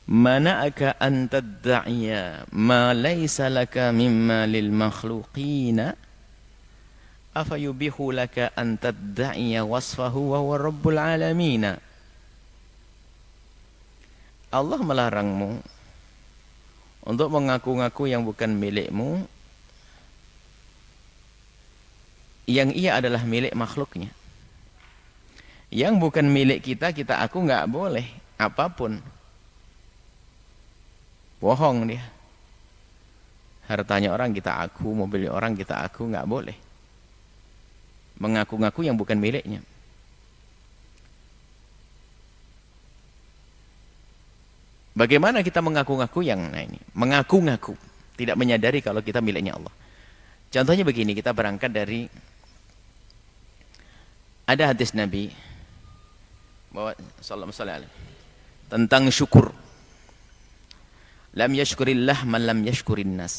mana'aka an tadda'iya ma laysa laka mimma lil makhluqina afa yubihu laka an tadda'iya wasfahu wa huwa rabbul alamina. Allah melarangmu untuk mengaku-ngaku yang bukan milikmu, yang ia adalah milik makhluknya. Yang bukan milik kita, kita aku nggak boleh apapun. Bohong dia. Hartanya orang kita aku, mobil orang kita aku, nggak boleh. Mengaku-ngaku yang bukan miliknya. Bagaimana kita mengaku-ngaku yang nah ini? Mengaku-ngaku, tidak menyadari kalau kita miliknya Allah. Contohnya begini, kita berangkat dari ada hadis Nabi bahwa sallallahu alaihi wasallam tentang syukur. Lam yashkurillah man lam yashkurin nas.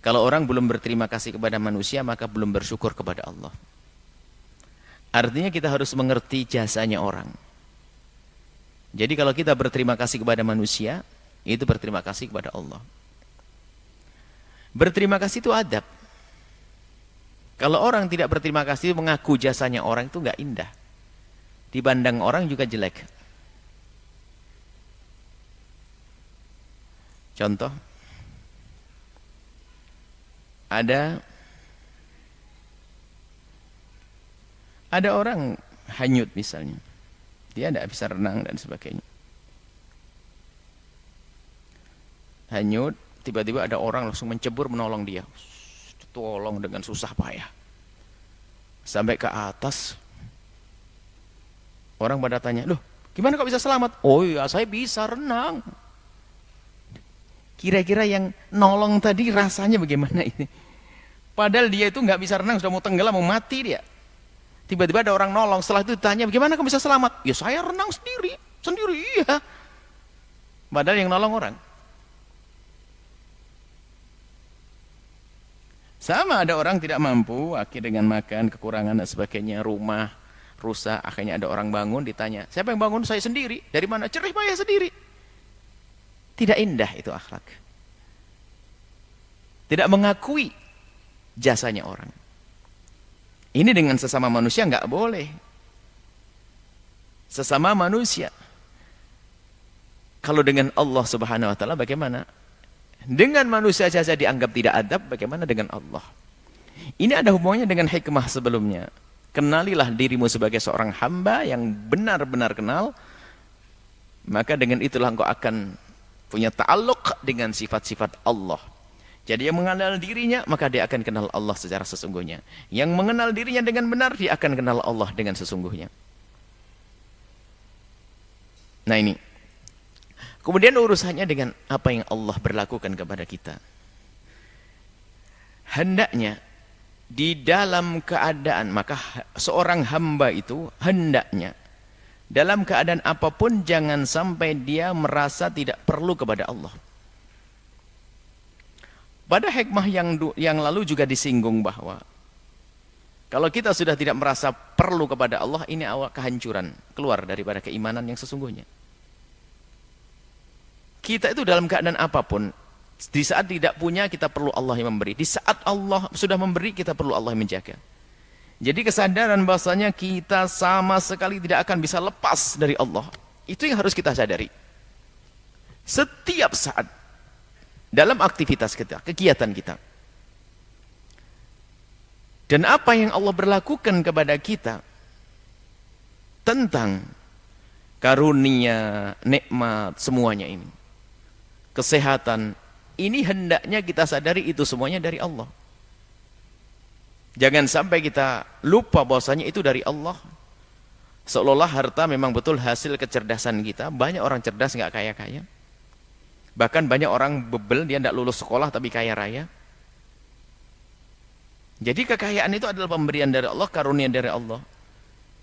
Kalau orang belum berterima kasih kepada manusia, maka belum bersyukur kepada Allah. Artinya kita harus mengerti jasanya orang. Jadi kalau kita berterima kasih kepada manusia, itu berterima kasih kepada Allah. Berterima kasih itu adab. Kalau orang tidak berterima kasih, mengaku jasanya orang itu enggak indah. Dipandang orang juga jelek. Contoh, ada orang hanyut misalnya, dia tidak bisa renang dan sebagainya. Hanyut, tiba-tiba ada orang langsung mencebur menolong dia, tolong dengan susah payah sampai ke atas. Orang pada tanya, loh gimana kok bisa selamat? Oh iya, saya bisa renang. Kira-kira yang nolong tadi rasanya bagaimana ini? Padahal dia itu nggak bisa renang, sudah mau tenggelam, mau mati dia. Tiba-tiba ada orang nolong, setelah itu ditanya, bagaimana kamu bisa selamat? Ya saya renang sendiri, iya. Padahal yang nolong orang. Sama ada orang tidak mampu, akhirnya dengan makan, kekurangan dan sebagainya, rumah rusak, akhirnya ada orang bangun, ditanya, siapa yang bangun? Saya sendiri. Dari mana? Cerih payah sendiri. Tidak indah itu akhlak. Tidak mengakui jasanya orang. Ini dengan sesama manusia nggak boleh. Sesama manusia. Kalau dengan Allah Subhanahu wa taala bagaimana? Dengan manusia saja dianggap tidak adab, bagaimana dengan Allah? Ini ada hubungannya dengan hikmah sebelumnya. Kenalilah dirimu sebagai seorang hamba yang benar-benar kenal, maka dengan itulah engkau akan punya ta'alluq dengan sifat-sifat Allah. Jadi yang mengenal dirinya, maka dia akan kenal Allah secara sesungguhnya. Yang mengenal dirinya dengan benar, dia akan kenal Allah dengan sesungguhnya. Nah ini. Kemudian urusannya dengan apa yang Allah berlakukan kepada kita. Hendaknya di dalam keadaan, maka seorang hamba itu hendaknya dalam keadaan apapun jangan sampai dia merasa tidak perlu kepada Allah. Pada hikmah yang lalu juga disinggung bahwa kalau kita sudah tidak merasa perlu kepada Allah, ini awal kehancuran, keluar daripada keimanan yang sesungguhnya. Kita itu dalam keadaan apapun, di saat tidak punya kita perlu Allah yang memberi, di saat Allah sudah memberi kita perlu Allah yang menjaga. Jadi kesadaran bahasanya kita sama sekali tidak akan bisa lepas dari Allah, itu yang harus kita sadari. Setiap saat dalam aktivitas kita, kegiatan kita. Dan apa yang Allah berlakukan kepada kita tentang karunia, nikmat, semuanya ini. Kesehatan, ini hendaknya kita sadari itu semuanya dari Allah. Jangan sampai kita lupa bahwasanya itu dari Allah. Seolah-olah harta memang betul hasil kecerdasan kita. Banyak orang cerdas nggak kaya-kaya. Bahkan banyak orang bebel, dia tidak lulus sekolah tapi kaya raya. Jadi kekayaan itu adalah pemberian dari Allah, karunia dari Allah.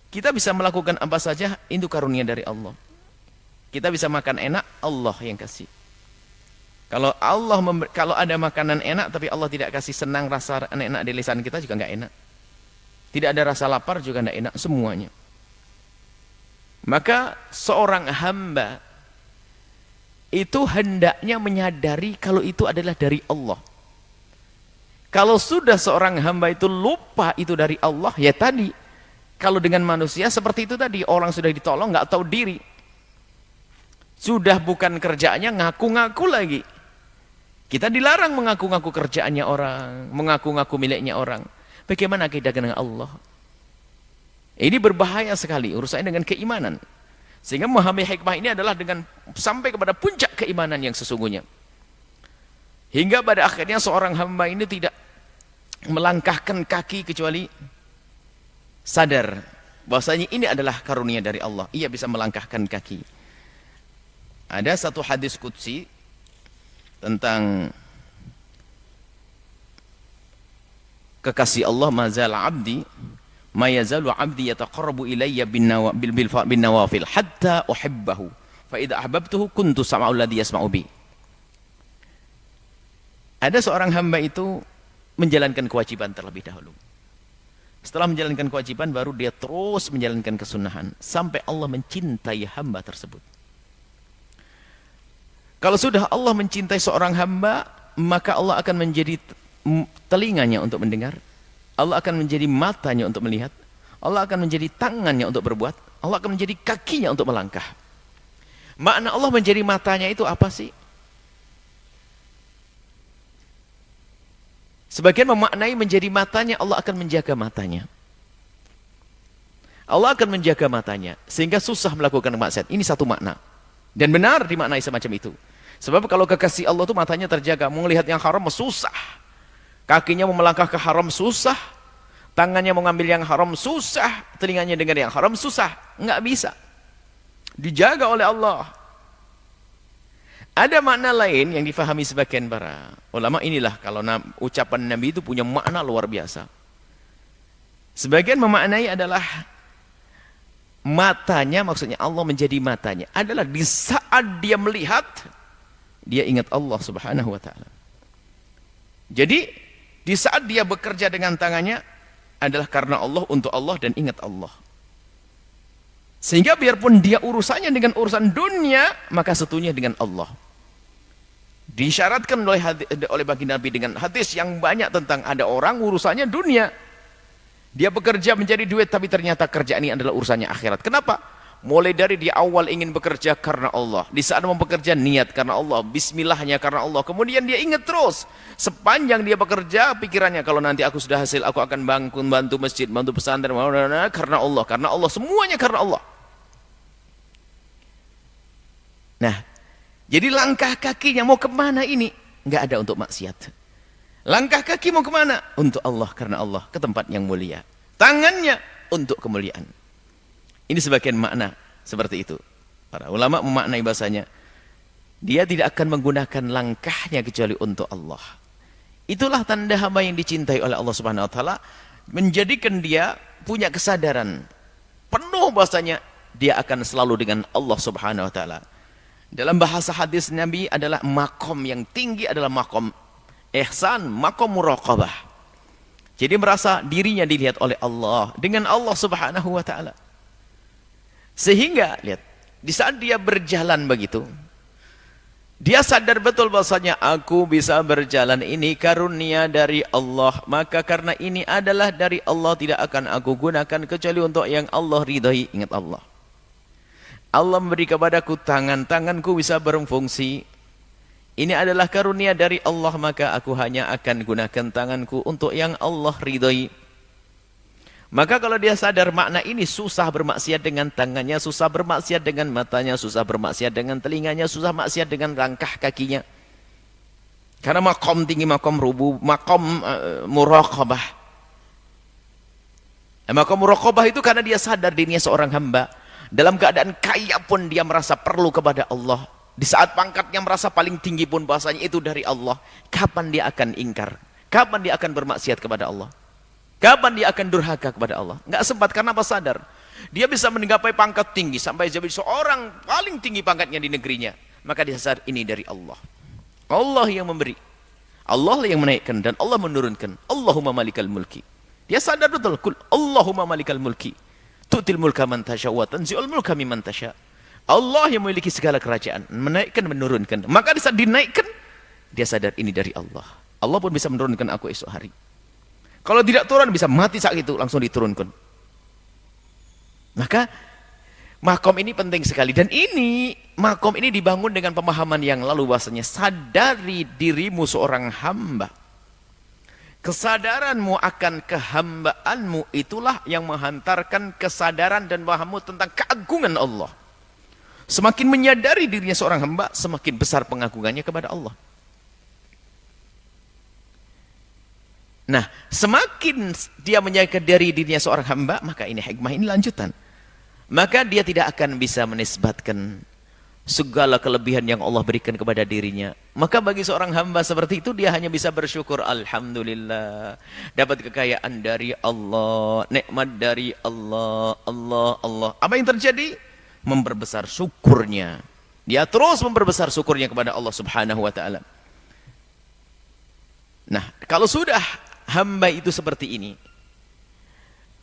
Kita bisa melakukan apa saja, itu karunia dari Allah. Kita bisa makan enak, Allah yang kasih. Kalau ada makanan enak tapi Allah tidak kasih senang rasa enak di lisan kita juga nggak enak. Tidak ada rasa lapar juga nggak enak, semuanya. Maka seorang hamba itu hendaknya menyadari kalau itu adalah dari Allah. Kalau sudah seorang hamba itu lupa itu dari Allah, ya tadi, kalau dengan manusia seperti itu tadi, orang sudah ditolong nggak tahu diri. Sudah bukan kerjaannya, ngaku-ngaku lagi. Kita dilarang mengaku-ngaku kerjaannya orang, mengaku-ngaku miliknya orang. Bagaimana kita dengan Allah? Ini berbahaya sekali urusannya dengan keimanan. Sehingga memahami hikmah ini adalah dengan sampai kepada puncak keimanan yang sesungguhnya. Hingga pada akhirnya seorang hamba ini tidak melangkahkan kaki kecuali sadar bahwasanya ini adalah karunia dari Allah. Ia bisa melangkahkan kaki. Ada satu hadis qudsi tentang kekasih Allah, mazala abdi ma yazalu abdi yataqarrabu ilayya bin nawafil hatta uhibbahu fa idza ahbabtuhu kuntu sam'ahu alladhi yasma'u bi. Ada seorang hamba itu menjalankan kewajiban terlebih dahulu. Setelah menjalankan kewajiban baru dia terus menjalankan kesunahan sampai Allah mencintai hamba tersebut. Kalau sudah Allah mencintai seorang hamba, maka Allah akan menjadi telinganya untuk mendengar, Allah akan menjadi matanya untuk melihat, Allah akan menjadi tangannya untuk berbuat, Allah akan menjadi kakinya untuk melangkah. Makna Allah menjadi matanya itu apa sih? Sebagian memaknai menjadi matanya, Allah akan menjaga matanya. Allah akan menjaga matanya sehingga susah melakukan maksiat. Ini satu makna. Dan benar dimaknai semacam itu. Sebab kalau kekasih Allah itu matanya terjaga, mau melihat yang haram susah. Kakinya mau melangkah ke haram susah. Tangannya mau ngambil yang haram susah. Telinganya dengar yang haram susah. Enggak bisa. Dijaga oleh Allah. Ada makna lain yang difahami sebagian para ulama. Inilah kalau ucapan Nabi itu punya makna luar biasa. Sebagian memaknai adalah matanya, maksudnya Allah menjadi matanya adalah di saat dia melihat, dia ingat Allah subhanahu wa ta'ala. Jadi di saat dia bekerja dengan tangannya adalah karena Allah, untuk Allah, dan ingat Allah. Sehingga biarpun dia urusannya dengan urusan dunia, maka setunya dengan Allah. Disyaratkan oleh baginda Nabi dengan hadis yang banyak tentang ada orang urusannya dunia. Dia bekerja mencari duit, tapi ternyata kerjaan ini adalah urusannya akhirat. Kenapa? Mulai dari di awal ingin bekerja karena Allah. Di saat mau bekerja niat karena Allah. Bismillahnya karena Allah. Kemudian dia ingat terus. Sepanjang dia bekerja, pikirannya kalau nanti aku sudah hasil, aku akan bantu masjid, bantu pesantren, karena Allah. Karena Allah, semuanya karena Allah. Nah, jadi langkah kakinya mau kemana ini? Nggak ada untuk maksiat. Langkah kaki mau kemana? Untuk Allah, karena Allah, ke tempat yang mulia. Tangannya untuk kemuliaan. Ini sebagian makna seperti itu. Para ulama memaknai bahasanya, dia tidak akan menggunakan langkahnya kecuali untuk Allah. Itulah tanda hamba yang dicintai oleh Allah Subhanahu wa taala, menjadikan dia punya kesadaran penuh bahasanya dia akan selalu dengan Allah Subhanahu wa taala. Dalam bahasa hadis Nabi adalah makom yang tinggi adalah makom ihsan, makom muraqabah. Jadi merasa dirinya dilihat oleh Allah dengan Allah Subhanahu wa taala. Sehingga lihat, di saat dia berjalan begitu, dia sadar betul bahwasanya aku bisa berjalan ini karunia dari Allah. Maka karena ini adalah dari Allah, tidak akan aku gunakan kecuali untuk yang Allah ridhai. Ingat Allah. Allah memberi kepadaku tangan, tanganku bisa berfungsi. Ini adalah karunia dari Allah, maka aku hanya akan gunakan tanganku untuk yang Allah ridhai. Maka kalau dia sadar makna ini, susah bermaksiat dengan tangannya, susah bermaksiat dengan matanya, susah bermaksiat dengan telinganya, susah maksiat dengan langkah kakinya. Karena makom tinggi, makom rubu, makom muraqabah. Makom muraqabah itu karena dia sadar dirinya seorang hamba. Dalam keadaan kaya pun dia merasa perlu kepada Allah. Di saat pangkatnya merasa paling tinggi pun bahasanya itu dari Allah. Kapan dia akan ingkar? Kapan dia akan bermaksiat kepada Allah? Kapan dia akan durhaka kepada Allah? Enggak sempat, karena apa? Sadar. Dia bisa menggapai pangkat tinggi sampai jadi seorang paling tinggi pangkatnya di negerinya. Maka dia sadar ini dari Allah. Allah yang memberi. Allah yang menaikkan dan Allah menurunkan. Allahumma malikal mulki. Dia sadar betul. Kul Allahumma malikal mulki. Tu'til mulka man tasya wa tanzi'ul mulka mimman tasya. Allah yang memiliki segala kerajaan, menaikkan, menurunkan. Maka di saat dinaikkan, dia sadar ini dari Allah. Allah pun bisa menurunkan aku esok hari. Kalau tidak turun, bisa mati saat itu, langsung diturunkan. Maka makom ini penting sekali. Dan ini, makom ini dibangun dengan pemahaman yang lalu bahasanya, sadari dirimu seorang hamba. Kesadaranmu akan kehambaanmu itulah yang menghantarkan kesadaran dan pahammu tentang keagungan Allah. Semakin menyadari dirinya seorang hamba, semakin besar pengagungannya kepada Allah. Nah, semakin dia menyadari dirinya seorang hamba, maka ini hikmah, ini lanjutan. Maka dia tidak akan bisa menisbatkan segala kelebihan yang Allah berikan kepada dirinya. Maka bagi seorang hamba seperti itu, dia hanya bisa bersyukur, alhamdulillah, dapat kekayaan dari Allah, nikmat dari Allah, Allah. Apa yang terjadi? Memperbesar syukurnya. Dia terus memperbesar syukurnya kepada Allah Subhanahu wa taala. Nah, kalau sudah hamba itu seperti ini,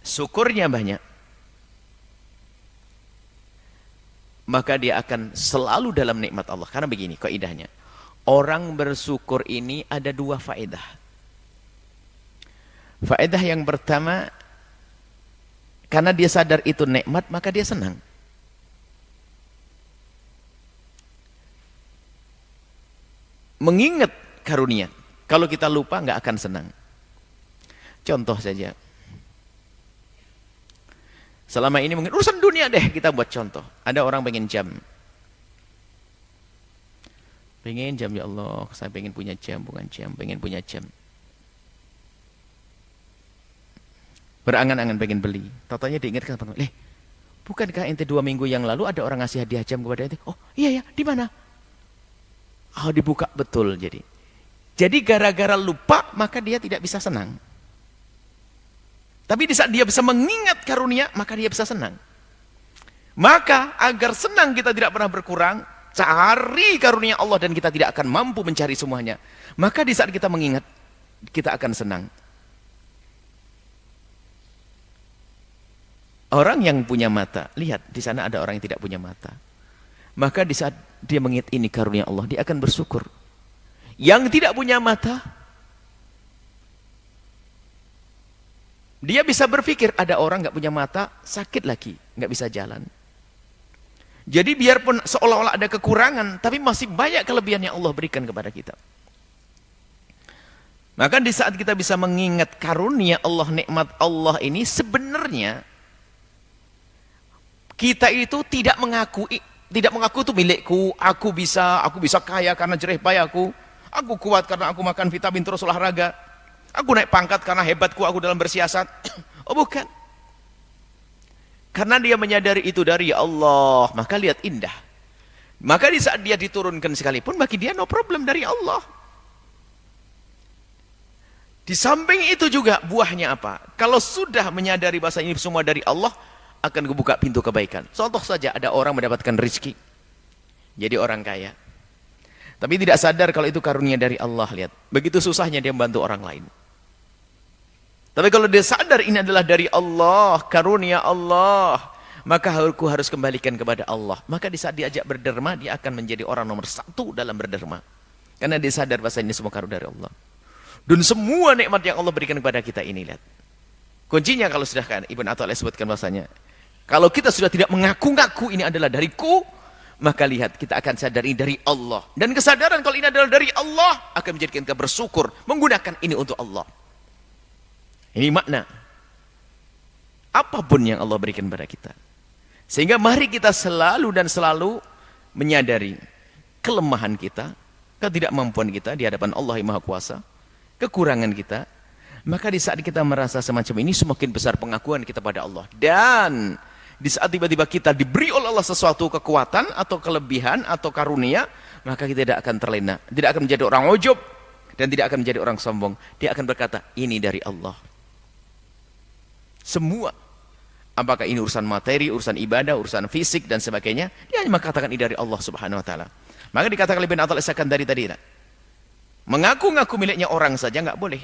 syukurnya banyak, maka dia akan selalu dalam nikmat Allah. Karena begini kaidahnya, orang bersyukur ini ada dua faedah. Faedah yang pertama, karena dia sadar itu nikmat, maka dia senang. Mengingat karunia. Kalau kita lupa, nggak akan senang. Contoh saja, selama ini mungkin urusan dunia deh, kita buat contoh. Ada orang pengen jam. Pengen jam, ya Allah, saya pengen punya jam, bukan jam, pengen punya jam. Berangan-angan pengen beli. Totalnya diingatkan, bukankah ente 2 minggu yang lalu ada orang ngasih hadiah jam kepada ente? Oh iya ya, di mana? Oh, dibuka betul. Jadi gara-gara lupa, maka dia tidak bisa senang. Tapi di saat dia bisa mengingat karunia, maka dia bisa senang. Maka agar senang kita tidak pernah berkurang, cari karunia Allah dan kita tidak akan mampu mencari semuanya. Maka di saat kita mengingat, kita akan senang. Orang yang punya mata, lihat di sana ada orang yang tidak punya mata. Maka di saat dia mengingat ini karunia Allah, dia akan bersyukur. Yang tidak punya mata, dia bisa berpikir, ada orang nggak punya mata, sakit lagi, nggak bisa jalan. Jadi biarpun seolah-olah ada kekurangan, tapi masih banyak kelebihan yang Allah berikan kepada kita. Maka di saat kita bisa mengingat karunia Allah, nikmat Allah ini, sebenarnya kita itu tidak mengaku itu milikku, aku bisa kaya karena jerih payahku, aku kuat karena aku makan vitamin terus olahraga, aku naik pangkat karena hebatku aku dalam bersiasat. Oh bukan. Karena dia menyadari itu dari Allah, maka lihat indah. Maka di saat dia diturunkan sekalipun, bagi dia no problem dari Allah. Di samping itu juga buahnya apa? Kalau sudah menyadari bahasa ini semua dari Allah, akan kebuka pintu kebaikan. Contoh saja, ada orang mendapatkan rezeki, jadi orang kaya, tapi tidak sadar kalau itu karunia dari Allah. Lihat, begitu susahnya dia membantu orang lain. Tapi kalau dia sadar ini adalah dari Allah, karunia Allah, maka aku harus kembalikan kepada Allah. Maka di saat diajak berderma, dia akan menjadi orang nomor 1 dalam berderma. Karena dia sadar bahasa ini semua karunia dari Allah. Dan semua nikmat yang Allah berikan kepada kita ini, lihat. Kuncinya kalau sudah kan, Ibn Athaillah sebutkan bahasanya, kalau kita sudah tidak mengaku-ngaku ini adalah dariku, maka lihat, kita akan sadari dari Allah. Dan kesadaran kalau ini adalah dari Allah, akan menjadikan kita bersyukur, menggunakan ini untuk Allah. Ini makna. Apapun yang Allah berikan kepada kita. Sehingga mari kita selalu dan selalu menyadari kelemahan kita, ketidakmampuan kita di hadapan Allah yang Maha Kuasa, kekurangan kita. Maka di saat kita merasa semacam ini, semakin besar pengakuan kita pada Allah. Dan di saat tiba-tiba kita diberi oleh Allah sesuatu kekuatan atau kelebihan atau karunia, maka kita tidak akan terlena, tidak akan menjadi orang ujub, dan tidak akan menjadi orang sombong. Dia akan berkata, ini dari Allah. Semua, apakah ini urusan materi, urusan ibadah, urusan fisik dan sebagainya, dia hanya mengatakan ini dari Allah Subhanahu wa taala. Maka dikatakan oleh Ibn Athaillah dari tadi, mengaku-ngaku miliknya orang saja nggak boleh.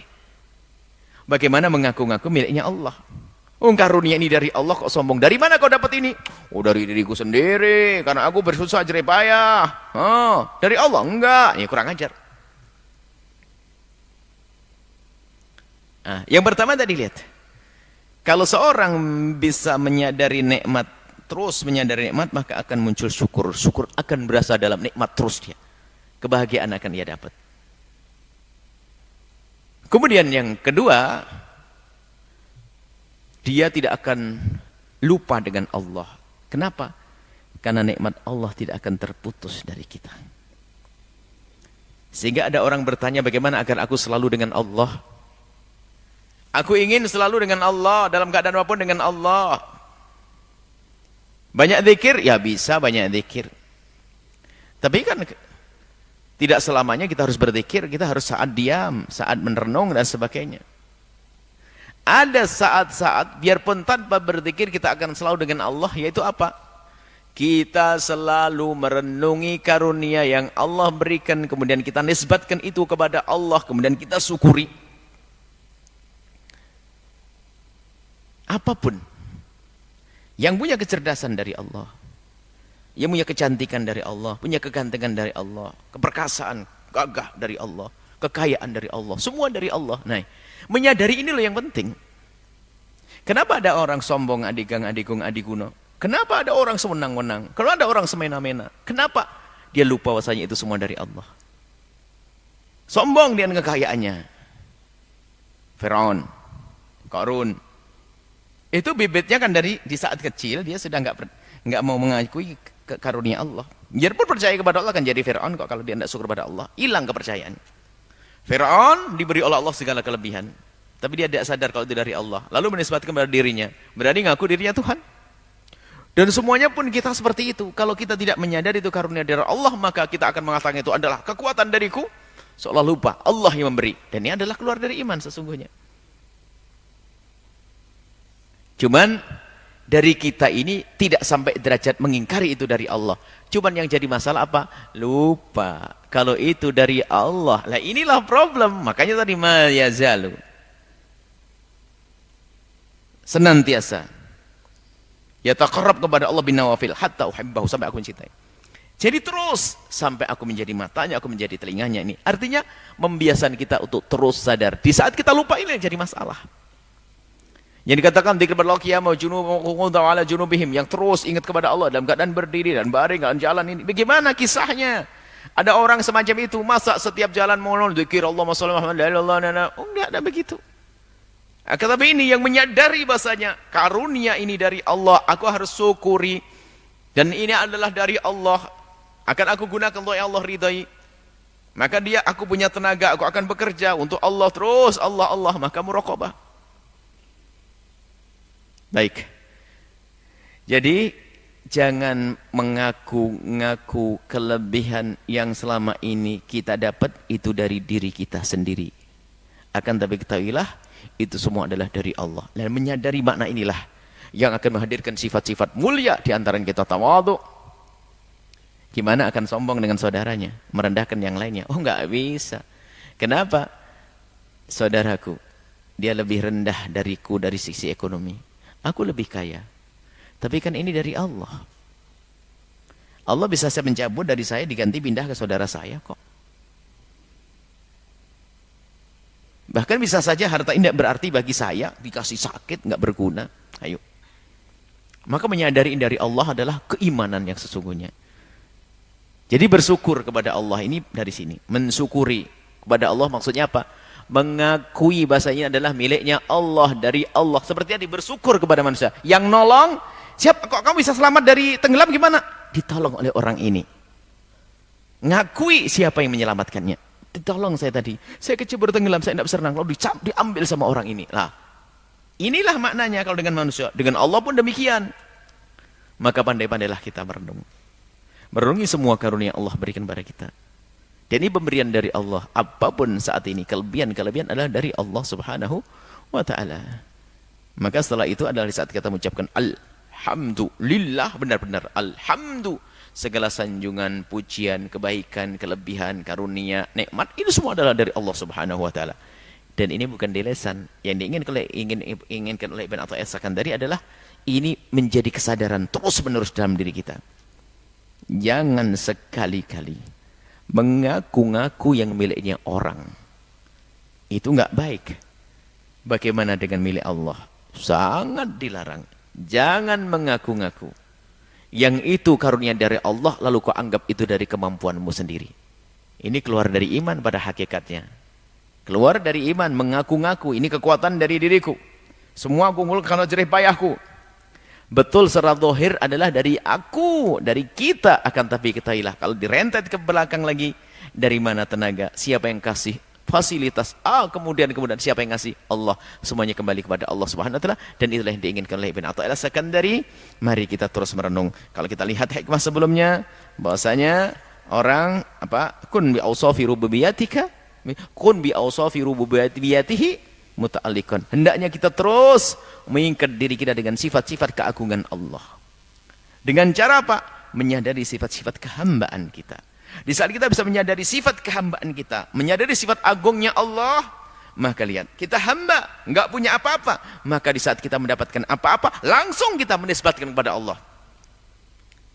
Bagaimana mengaku-ngaku miliknya Allah? Oh, karunia ini dari Allah kok sombong. Dari mana kau dapat ini? Oh, dari diriku sendiri. Karena aku bersusah jerih payah. Oh, dari Allah? Enggak. Ya kurang ajar. Nah, yang pertama tadi lihat. Kalau seorang bisa menyadari nikmat, terus menyadari nikmat, maka akan muncul syukur. Syukur akan berasa dalam nikmat terus dia. Kebahagiaan akan dia dapat. Kemudian yang kedua, dia tidak akan lupa dengan Allah. Kenapa? Karena nikmat Allah tidak akan terputus dari kita. Sehingga ada orang bertanya, bagaimana agar aku selalu dengan Allah? Aku ingin selalu dengan Allah, dalam keadaan apapun dengan Allah. Banyak zikir? Ya bisa banyak zikir. Tapi kan tidak selamanya kita harus berzikir, kita harus saat diam, saat merenung dan sebagainya. Ada saat-saat biarpun tanpa berzikir kita akan selalu dengan Allah, yaitu apa? Kita selalu merenungi karunia yang Allah berikan, kemudian kita nisbatkan itu kepada Allah, kemudian kita syukuri. Apapun yang punya kecerdasan dari Allah, yang punya kecantikan dari Allah, punya kegantengan dari Allah, keperkasaan, gagah dari Allah, kekayaan dari Allah, semua dari Allah. Nah, menyadari ini loh yang penting. Kenapa ada orang sombong, adigang, adigung, adiguno? Kenapa ada orang semenang-menang? Kalau ada orang semena-mena, kenapa dia lupa bahwasanya itu semua dari Allah? Sombong dengan kekayaannya. Firaun, Qarun, itu bibitnya kan dari di saat kecil dia sudah nggak mau mengakui karunia Allah. Biarpun percaya kepada Allah kan jadi Firaun kok kalau dia tidak syukur kepada Allah, hilang kepercayaan. Firaun diberi oleh Allah segala kelebihan, tapi dia tidak sadar kalau itu dari Allah. Lalu menisbatkan kepada dirinya, berani ngaku dirinya Tuhan. Dan semuanya pun kita seperti itu. Kalau kita tidak menyadari itu karunia dari Allah, maka kita akan mengatakan itu adalah kekuatan dariku, seolah lupa Allah yang memberi. Dan ini adalah keluar dari iman sesungguhnya. Cuman dari kita ini tidak sampai derajat mengingkari itu dari Allah. Cuman yang jadi masalah apa? Lupa kalau itu dari Allah. Lah inilah problem. Makanya tadi ma yazalu, senantiasa yataqarrab kepada Allah bin nawafil hatta uhibbahu, sampai aku mencintai. Jadi terus sampai aku menjadi matanya, aku menjadi telinganya. Ini artinya membiasakan kita untuk terus sadar. Di saat kita lupa ini yang jadi masalah. Yang dikatakan dzikir kepada Allah qiyamah ala junubihim, yang terus ingat kepada Allah dalam keadaan berdiri dan baring dalam jalan ini. Bagaimana kisahnya? Ada orang semacam itu, masa setiap jalan mau dzikir Allah Muhammad la ilaha illallah. Oh, enggak ada begitu. Tetapi ini yang menyadari bahasanya karunia ini dari Allah, aku harus syukuri, dan ini adalah dari Allah, akan aku gunakan untuk yang Allah ridai. Maka aku punya tenaga, aku akan bekerja untuk Allah terus, Allah, maka muraqabah. Baik. Jadi jangan mengaku-ngaku kelebihan yang selama ini kita dapat itu dari diri kita sendiri. Akan tapi ketahuilah itu semua adalah dari Allah. Dan menyadari makna inilah yang akan menghadirkan sifat-sifat mulia di antara kita, tawadhu. Gimana akan sombong dengan saudaranya, merendahkan yang lainnya? Oh, enggak bisa. Kenapa? Saudaraku, dia lebih rendah dariku dari sisi ekonomi. Aku lebih kaya. Tapi kan ini dari Allah. Allah bisa saya mencabut dari saya, diganti pindah ke saudara saya kok. Bahkan bisa saja harta ini tidak berarti bagi saya, dikasih sakit, nggak berguna. Ayo. Maka menyadari dari Allah adalah keimanan yang sesungguhnya. Jadi bersyukur kepada Allah ini dari sini. Mensyukuri kepada Allah maksudnya apa? Mengakui bahasanya adalah miliknya Allah, dari Allah. Seperti tadi bersyukur kepada manusia. Yang nolong, siapa? Kok kamu bisa selamat dari tenggelam gimana? Ditolong oleh orang ini. Ngakui siapa yang menyelamatkannya. Ditolong saya tadi. Saya kecebur tenggelam, saya tidak bisa renang. Lalu diambil sama orang ini. Lah, inilah maknanya kalau dengan manusia. Dengan Allah pun demikian. Maka pandai-pandailah kita merenung. Merenungi semua karunia Allah berikan kepada kita. Dan ini pemberian dari Allah. Apapun saat ini, kelebihan-kelebihan adalah dari Allah subhanahu wa ta'ala. Maka setelah itu adalah saat kita mengucapkan alhamdulillah, benar-benar alhamdulillah. Segala sanjungan, pujian, kebaikan, kelebihan, karunia, nikmat, itu semua adalah dari Allah subhanahu wa ta'ala. Dan ini bukan di lesan. Yang diinginkan oleh Ibn Athaillah As-Sakandari adalah ini menjadi kesadaran terus-menerus dalam diri kita. Jangan sekali-kali mengaku-ngaku yang miliknya orang. Itu enggak baik. Bagaimana dengan milik Allah? Sangat dilarang. Jangan mengaku-ngaku. Yang itu karunia dari Allah, lalu kau anggap itu dari kemampuanmu sendiri. Ini keluar dari iman pada hakikatnya. Keluar dari iman, mengaku-ngaku, ini kekuatan dari diriku. Semua aku muluk karena jerih payahku. Betul, secara zahir adalah dari aku, dari kita. Akan tapi ketahuilah, kalau direntet ke belakang lagi, dari mana tenaga? Siapa yang kasih? Fasilitas. Kemudian siapa yang ngasih? Allah. Semuanya kembali kepada Allah Subhanahu wa taala, dan itulah yang diinginkan oleh Ibn Athaillah As-Sakandari. Mari kita terus merenung. Kalau kita lihat hikmah sebelumnya, bahwasanya orang kun bi awsafi rububiyatika, kun bi awsafi rububiyatihi muta'alliqan. Hendaknya kita terus mengikat diri kita dengan sifat-sifat keagungan Allah. Dengan cara apa? Menyadari sifat-sifat kehambaan kita. Di saat kita bisa menyadari sifat kehambaan kita, menyadari sifat agungnya Allah, maka lihat, kita hamba, enggak punya apa-apa. Maka di saat kita mendapatkan apa-apa, langsung kita menisbatkan kepada Allah.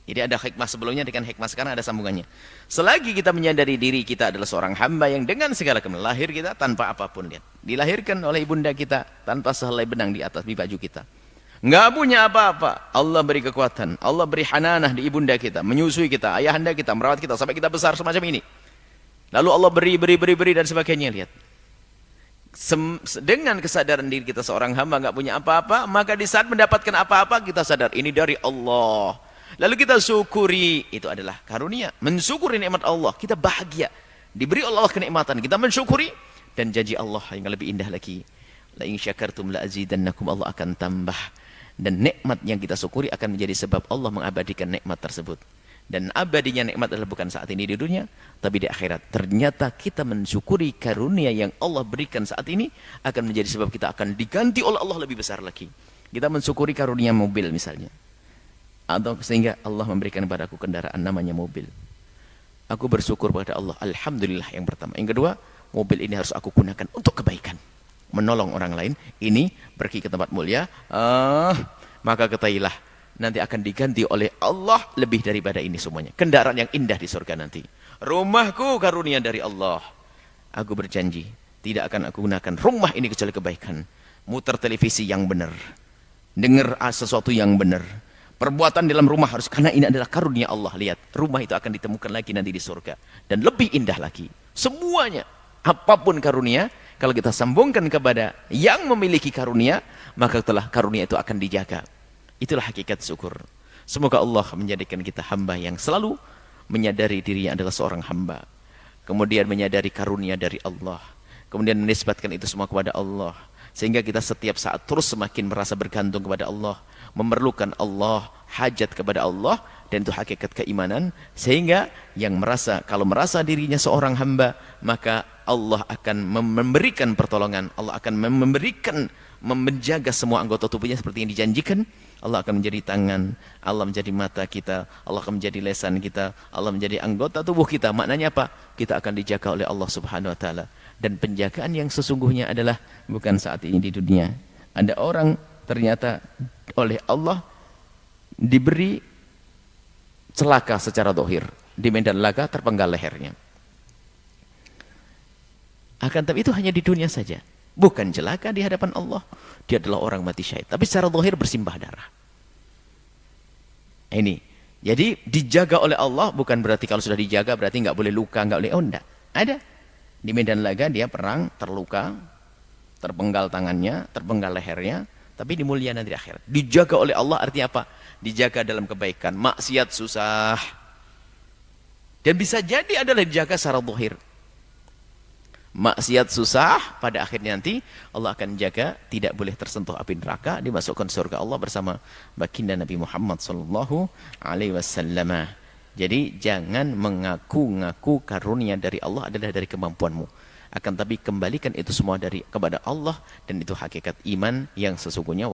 Jadi ada hikmah sebelumnya dengan hikmah sekarang ada sambungannya. Selagi kita menyadari diri kita adalah seorang hamba yang dengan segala kemampuan, lahir kita tanpa apapun, lihat. Dilahirkan oleh ibunda kita tanpa sehelai benang di atas di baju kita. Enggak punya apa-apa. Allah beri kekuatan. Allah beri hananah di ibunda kita, menyusui kita, ayahanda kita, merawat kita sampai kita besar semacam ini. Lalu Allah beri dan sebagainya, lihat. Dengan kesadaran diri kita seorang hamba enggak punya apa-apa, maka di saat mendapatkan apa-apa kita sadar ini dari Allah. Lalu kita syukuri, itu adalah karunia. Mensyukuri nikmat Allah, kita bahagia. Diberi Allah kenikmatan, kita mensyukuri, dan janji Allah yang lebih indah lagi. La in syakartum la azidannakum, Allah akan tambah. Dan nikmat yang kita syukuri akan menjadi sebab Allah mengabadikan nikmat tersebut. Dan abadinya nikmat adalah bukan saat ini di dunia, tapi di akhirat. Ternyata kita mensyukuri karunia yang Allah berikan saat ini akan menjadi sebab kita akan diganti oleh Allah lebih besar lagi. Kita mensyukuri karunia mobil misalnya. Atau sehingga Allah memberikan kepadaku kendaraan namanya mobil. Aku bersyukur kepada Allah. Alhamdulillah yang pertama. Yang kedua, mobil ini harus aku gunakan untuk kebaikan. Menolong orang lain, ini pergi ke tempat mulia, maka ketahuilah nanti akan diganti oleh Allah lebih daripada ini semuanya. Kendaraan yang indah di surga nanti. Rumahku karunia dari Allah. Aku berjanji, tidak akan aku gunakan rumah ini kecuali kebaikan. Muter televisi yang benar. Dengar sesuatu yang benar. Perbuatan dalam rumah harus, karena ini adalah karunia Allah. Lihat, rumah itu akan ditemukan lagi nanti di surga. Dan lebih indah lagi. Semuanya, apapun karunia, kalau kita sambungkan kepada yang memiliki karunia, maka telah karunia itu akan dijaga. Itulah hakikat syukur. Semoga Allah menjadikan kita hamba yang selalu menyadari dirinya adalah seorang hamba. Kemudian menyadari karunia dari Allah. Kemudian menisbatkan itu semua kepada Allah. Sehingga kita setiap saat terus semakin merasa bergantung kepada Allah. Memerlukan Allah, hajat kepada Allah. Dan itu hakikat keimanan. Sehingga yang merasa, kalau merasa dirinya seorang hamba, maka Allah akan memberikan pertolongan. Allah akan menjaga semua anggota tubuhnya seperti yang dijanjikan. Allah akan menjadi tangan, Allah menjadi mata kita, Allah akan menjadi lesan kita, Allah menjadi anggota tubuh kita. Maknanya apa? Kita akan dijaga oleh Allah Subhanahu wa taala. Dan penjagaan yang sesungguhnya adalah bukan saat ini di dunia. Ada orang ternyata oleh Allah diberi celaka secara zahir. Di medan laga terpenggal lehernya. Akan tapi itu hanya di dunia saja. Bukan celaka di hadapan Allah. Dia adalah orang mati syahid. Tapi secara zahir bersimbah darah. Ini. Jadi dijaga oleh Allah bukan berarti kalau sudah dijaga berarti nggak boleh luka, nggak boleh enggak. Ada. Di medan laga dia perang, terluka, terpenggal tangannya, terpenggal lehernya, tapi di mulia nanti di akhirat. Dijaga oleh Allah artinya apa? Dijaga dalam kebaikan. Maksiat susah. Dan bisa jadi adalah dijaga secara zahir. Maksiat susah, pada akhirnya nanti Allah akan jaga tidak boleh tersentuh api neraka, dimasukkan surga Allah bersama baginda Nabi Muhammad sallallahu alaihi wasallam. Jadi jangan mengaku-ngaku karunia dari Allah adalah dari kemampuanmu. Akan tapi kembalikan itu semua kepada Allah, dan itu hakikat iman yang sesungguhnya.